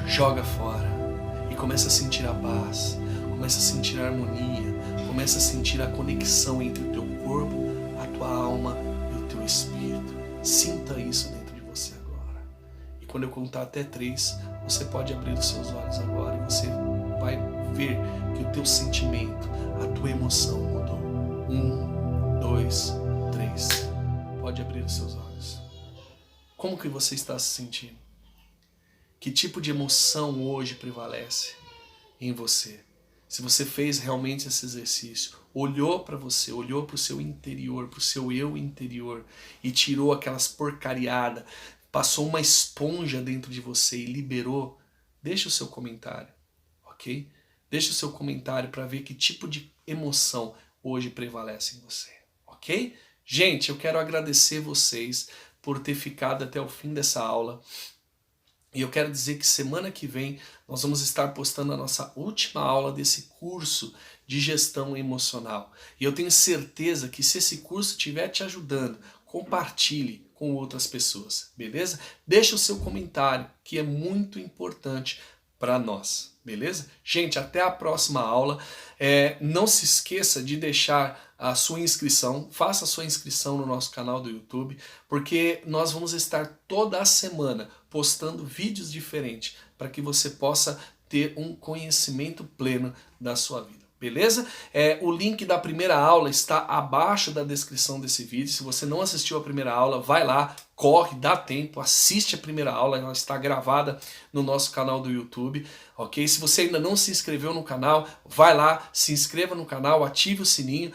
[SPEAKER 1] joga fora e começa a sentir a paz, começa a sentir a harmonia, começa a sentir a conexão entre o teu corpo, a tua alma e o teu espírito. Sinta isso dentro de você agora. E quando eu contar até 3, você pode abrir os seus olhos agora e você vai ver que o teu sentimento, a tua emoção mudou. 1, 2, 3. Pode abrir os seus olhos. Como que você está se sentindo? Que tipo de emoção hoje prevalece em você? Se você fez realmente esse exercício, olhou para você, olhou para o seu interior, para o seu eu interior e tirou aquelas porcariadas, passou uma esponja dentro de você e liberou, deixa o seu comentário, ok? Deixa o seu comentário para ver que tipo de emoção hoje prevalece em você, ok? Gente, eu quero agradecer vocês por ter ficado até o fim dessa aula. E eu quero dizer que semana que vem nós vamos estar postando a nossa última aula desse curso de gestão emocional. E eu tenho certeza que se esse curso estiver te ajudando, compartilhe com outras pessoas, beleza? Deixa o seu comentário, que é muito importante para nós, beleza? Gente, até a próxima aula. Não se esqueça de deixar a sua inscrição, faça a sua inscrição no nosso canal do YouTube, porque nós vamos estar toda a semana postando vídeos diferentes para que você possa ter um conhecimento pleno da sua vida. Beleza? O link da primeira aula está abaixo da descrição desse vídeo. Se você não assistiu a primeira aula, vai lá, corre, dá tempo, assiste a primeira aula, ela está gravada no nosso canal do YouTube, ok? Se você ainda não se inscreveu no canal, vai lá, se inscreva no canal, ative o sininho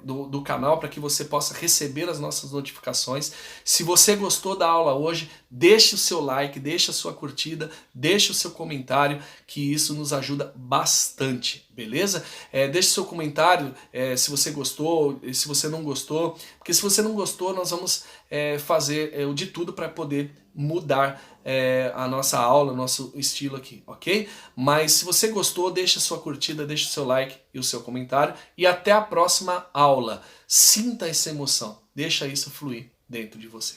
[SPEAKER 1] do canal para que você possa receber as nossas notificações. Se você gostou da aula hoje, deixe o seu like, deixe a sua curtida, deixe o seu comentário, que isso nos ajuda bastante, beleza? Deixe seu comentário se você gostou, se você não gostou, porque se você não gostou, nós vamos fazer o de tudo para poder mudar a nossa aula, o nosso estilo aqui, ok? Mas se você gostou, deixa a sua curtida, deixa o seu like e o seu comentário. E até a próxima aula. Sinta essa emoção, deixa isso fluir dentro de você.